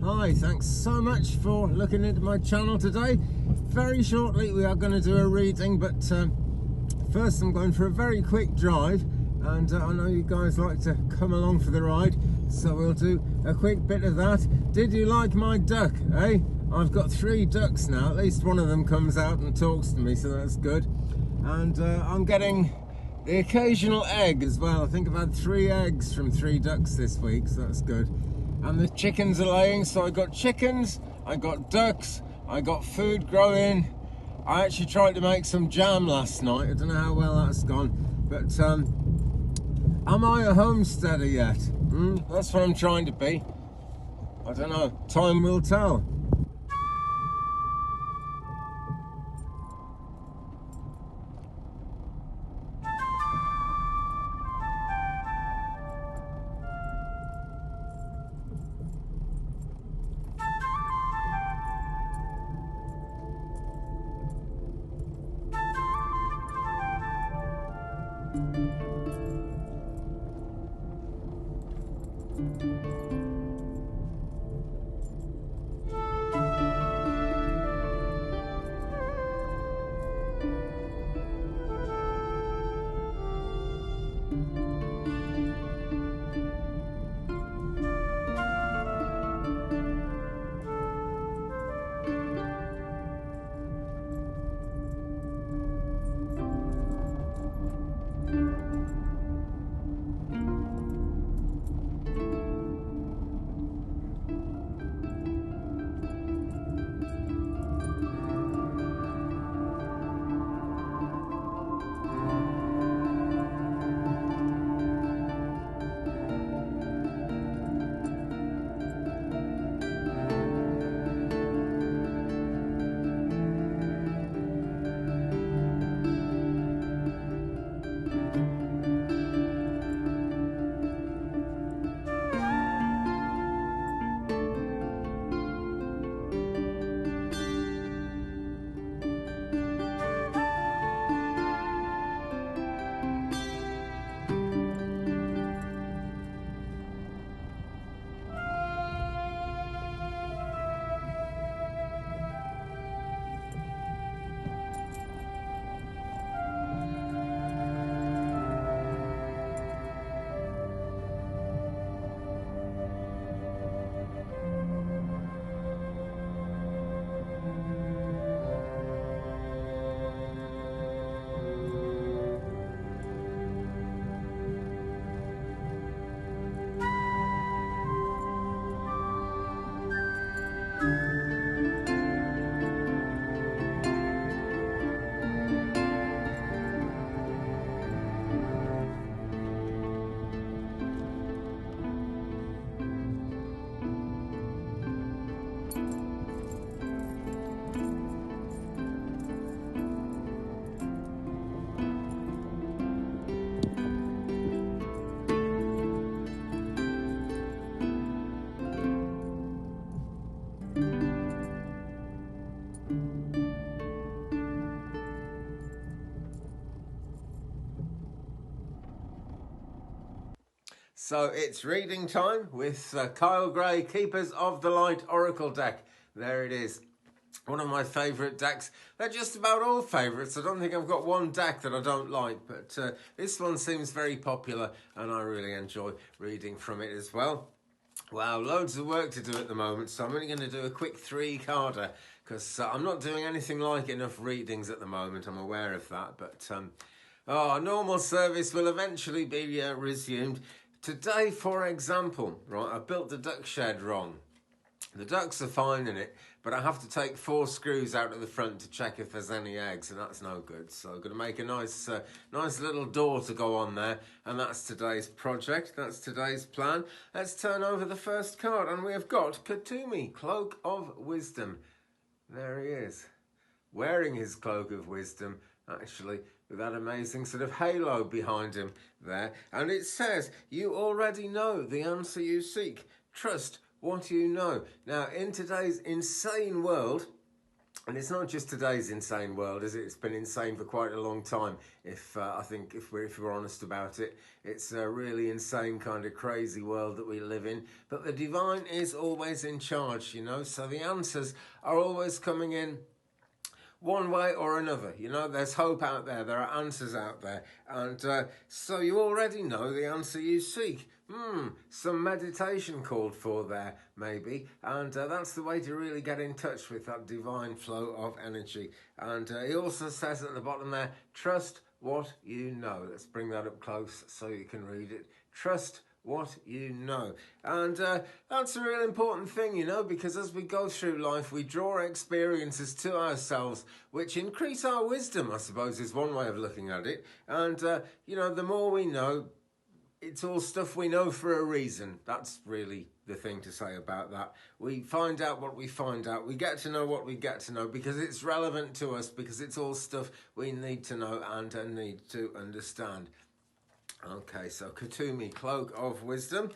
Hi, thanks so much for looking into my channel today. Very shortly we are going to do a reading, but first I'm going for a very quick drive, and I know you guys like to come along for the ride, so we'll do a quick bit of that. Did you like my duck, eh? I've got 3 ducks now. At least one of them comes out and talks to me, so that's good. And I'm getting the occasional egg as well. I think I've had 3 eggs from 3 ducks this week, so that's good. And the chickens are laying, so I got chickens, I got ducks, I got food growing. I actually tried to make some jam last night. I don't know how well that's gone, but am I a homesteader yet? That's what I'm trying to be. I don't know, time will tell. So it's reading time with Kyle Gray, Keepers of the Light Oracle deck. There it is. One of my favourite decks. They're just about all favourites. I don't think I've got one deck that I don't like, but this one seems very popular and I really enjoy reading from it as well. Wow, loads of work to do at the moment, so I'm only going to do a quick 3-carder because I'm not doing anything like enough readings at the moment. I'm aware of that, but normal service will eventually be resumed. Today, for example, right, I built the duck shed wrong. The ducks are fine in it, but I have to take 4 screws out of the front to check if there's any eggs, and that's no good. So I'm going to make a nice little door to go on there, and that's today's project. That's today's plan. Let's turn over the first card, and we have got Katumi, Cloak of Wisdom. There he is, wearing his Cloak of Wisdom, actually, with that amazing sort of halo behind him there. And it says, you already know the answer you seek. Trust what you know. Now, in today's insane world, And it's not just today's insane world, is it? It's been insane for quite a long time. I think if we're honest about it, it's a really insane kind of crazy world that we live in. But the divine is always in charge, you know. So the answers are always coming in one way or another. You know, there's hope out there, there are answers out there, and so you already know the answer you seek. Some meditation called for there, maybe, and that's the way to really get in touch with that divine flow of energy. And he also says at the bottom there, trust what you know. Let's bring that up close so you can read it. Trust what you know. And that's a real important thing, you know, because as we go through life, we draw experiences to ourselves which increase our wisdom, I suppose, is one way of looking at it. And, you know, the more we know, it's all stuff we know for a reason. That's really the thing to say about that. We find out what we find out. We get to know what we get to know because it's relevant to us, because it's all stuff we need to know and need to understand. Okay, so Katumi, Cloak of Wisdom.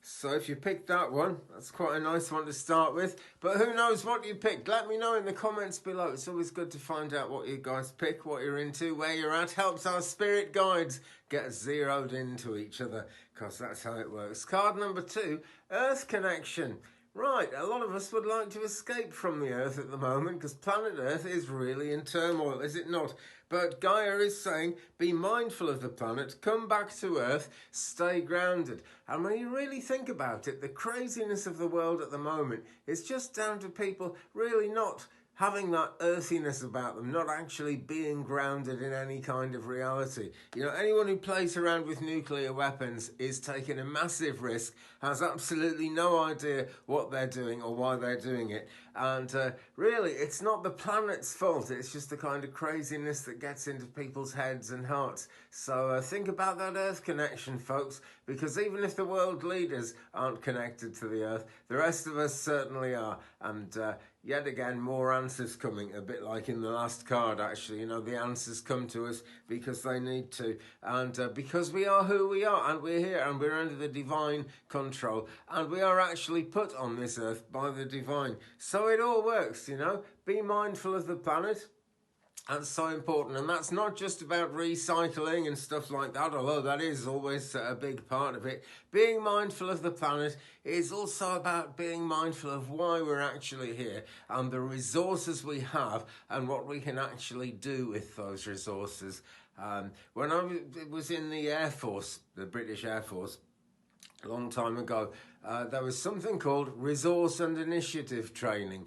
So if you picked that one, that's quite a nice one to start with. But who knows what you picked? Let me know in the comments below. It's always good to find out what you guys pick, what you're into, where you're at. Helps our spirit guides get zeroed into each other, because that's how it works. Card number 2, Earth Connection. Right, a lot of us would like to escape from the Earth at the moment because planet Earth is really in turmoil, is it not? But Gaia is saying, be mindful of the planet, come back to Earth, stay grounded. And when you really think about it, the craziness of the world at the moment is just down to people really not having that earthiness about them, not actually being grounded in any kind of reality. You know, anyone who plays around with nuclear weapons is taking a massive risk, has absolutely no idea what they're doing or why they're doing it. And really, it's not the planet's fault, it's just the kind of craziness that gets into people's heads and hearts. So think about that Earth connection, folks, because even if the world leaders aren't connected to the Earth, the rest of us certainly are. And yet again, more answers coming, a bit like in the last card, actually. You know, the answers come to us because they need to. And because we are who we are, and we're here, and we're under the divine control, and we are actually put on this earth by the divine. So it all works, you know. Be mindful of the planet. That's so important, and that's not just about recycling and stuff like that, although that is always a big part of it. Being mindful of the planet is also about being mindful of why we're actually here and the resources we have and what we can actually do with those resources. When I was in the Air Force, the British Air Force, a long time ago, there was something called resource and initiative training.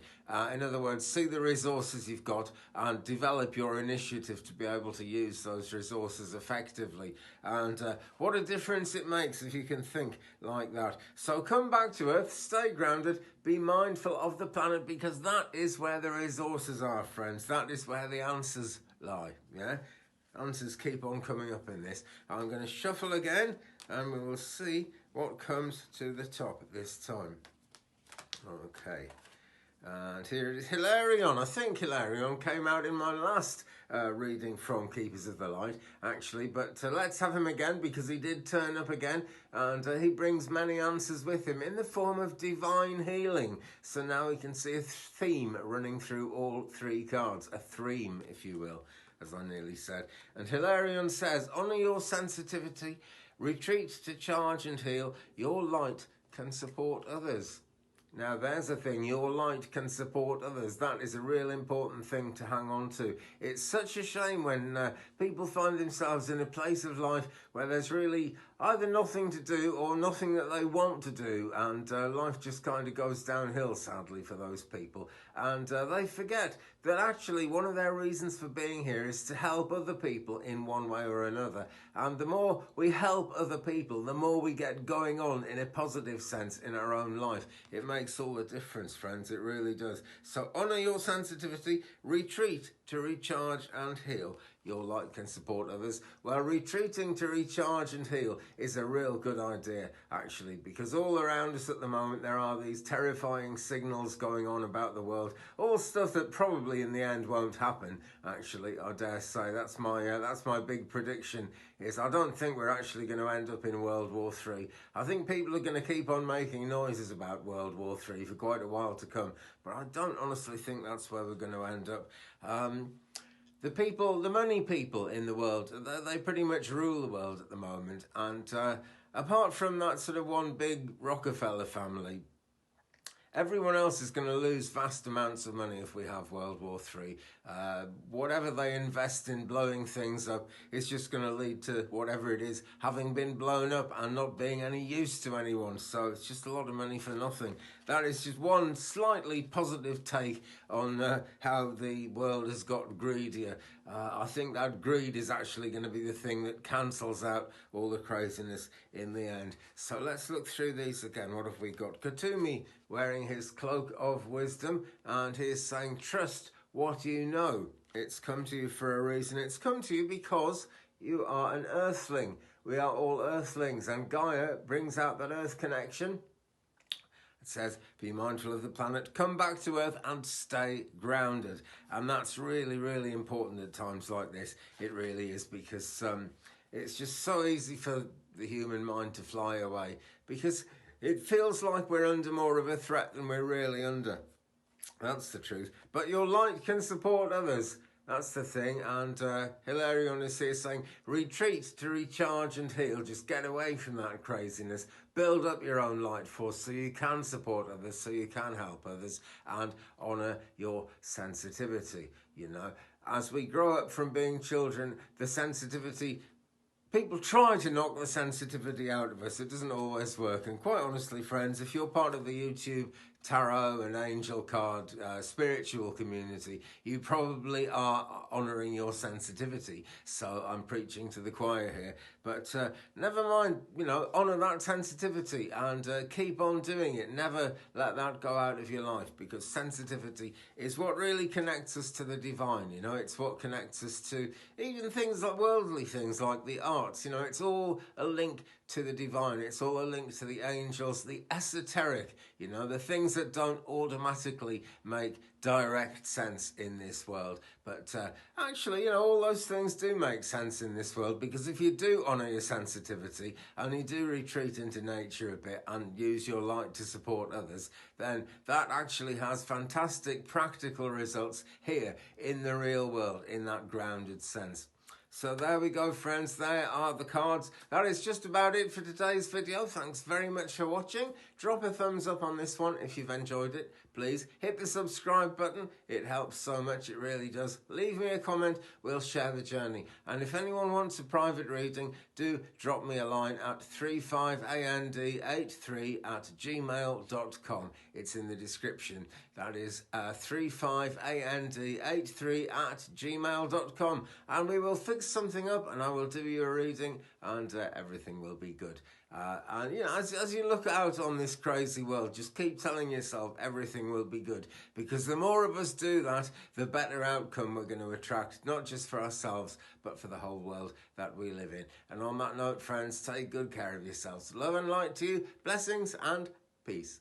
In other words, see the resources you've got and develop your initiative to be able to use those resources effectively. And what a difference it makes if you can think like that. So come back to Earth, stay grounded, be mindful of the planet, because that is where the resources are, friends. That is where the answers lie, yeah? Answers keep on coming up in this. I'm going to shuffle again and we will see what comes to the top this time. Okay, and here it is, Hilarion. I think Hilarion came out in my last reading from Keepers of the Light, actually, but let's have him again because he did turn up again, and he brings many answers with him in the form of divine healing. So now we can see a theme running through all 3 cards, a theme, if you will, as I nearly said. And Hilarion says, honour your sensitivity, retreat to charge and heal, your light can support others. Now there's a thing, your light can support others. That is a real important thing to hang on to. It's such a shame when people find themselves in a place of life where there's really either nothing to do or nothing that they want to do, and life just kind of goes downhill, sadly, for those people. And they forget that actually one of their reasons for being here is to help other people in one way or another. And the more we help other people, the more we get going on in a positive sense in our own life. It makes all the difference, friends, it really does. So honour your sensitivity, retreat to recharge and heal, your light can support others, well, retreating to recharge and heal is a real good idea, actually, because all around us at the moment there are these terrifying signals going on about the world, all stuff that probably in the end won't happen, actually, I dare say. That's my big prediction, is I don't think we're actually going to end up in World War III. I think people are going to keep on making noises about World War III for quite a while to come, but I don't honestly think that's where we're going to end up. The money people in the world, they pretty much rule the world at the moment. And apart from that sort of one big Rockefeller family, everyone else is going to lose vast amounts of money if we have World War III. Whatever they invest in blowing things up is just going to lead to whatever it is having been blown up and not being any use to anyone. So it's just a lot of money for nothing. That is just one slightly positive take on how the world has got greedier. I think that greed is actually going to be the thing that cancels out all the craziness in the end. So let's look through these again. What have we got? Katumi wearing his cloak of wisdom, and he is saying, trust what you know. It's come to you for a reason. It's come to you because you are an earthling. We are all earthlings, and Gaia brings out that earth connection. It says, be mindful of the planet, come back to Earth and stay grounded. And that's really, really important at times like this. It really is, because it's just so easy for the human mind to fly away, because it feels like we're under more of a threat than we're really under. That's the truth. But your light can support others. That's the thing. And Hilarion is here saying, retreat to recharge and heal. Just get away from that craziness. Build up your own light force so you can support others, so you can help others, and honour your sensitivity. You know, as we grow up from being children, the sensitivity, people try to knock the sensitivity out of us. It doesn't always work. And quite honestly, friends, if you're part of the YouTube tarot and angel card spiritual community, you probably are honouring your sensitivity. So I'm preaching to the choir here. But never mind, you know, honour that sensitivity and keep on doing it. Never let that go out of your life, because sensitivity is what really connects us to the divine. You know, it's what connects us to even things like worldly things like the arts. You know, it's all a link to the divine. It's all a link to the angels, the esoteric, you know, the things that don't automatically make direct sense in this world. But actually, you know, all those things do make sense in this world, because if you do honour your sensitivity and you do retreat into nature a bit and use your light to support others, then that actually has fantastic practical results here in the real world, in that grounded sense. So there we go, friends. There are the cards. That is just about it for today's video. Thanks very much for watching. Drop a thumbs up on this one if you've enjoyed it. Please hit the subscribe button. It helps so much. It really does. Leave me a comment. We'll share the journey. And if anyone wants a private reading, do drop me a line at 35and83@gmail.com. It's in the description. That is 35and83@gmail.com. And we will fix something up, and I will do you a reading, and everything will be good. And you know, as you look out on this crazy world, just keep telling yourself everything will be good, because the more of us do that, the better outcome we're going to attract, not just for ourselves, but for the whole world that we live in. And on that note, friends, take good care of yourselves. Love and light to you, blessings and peace.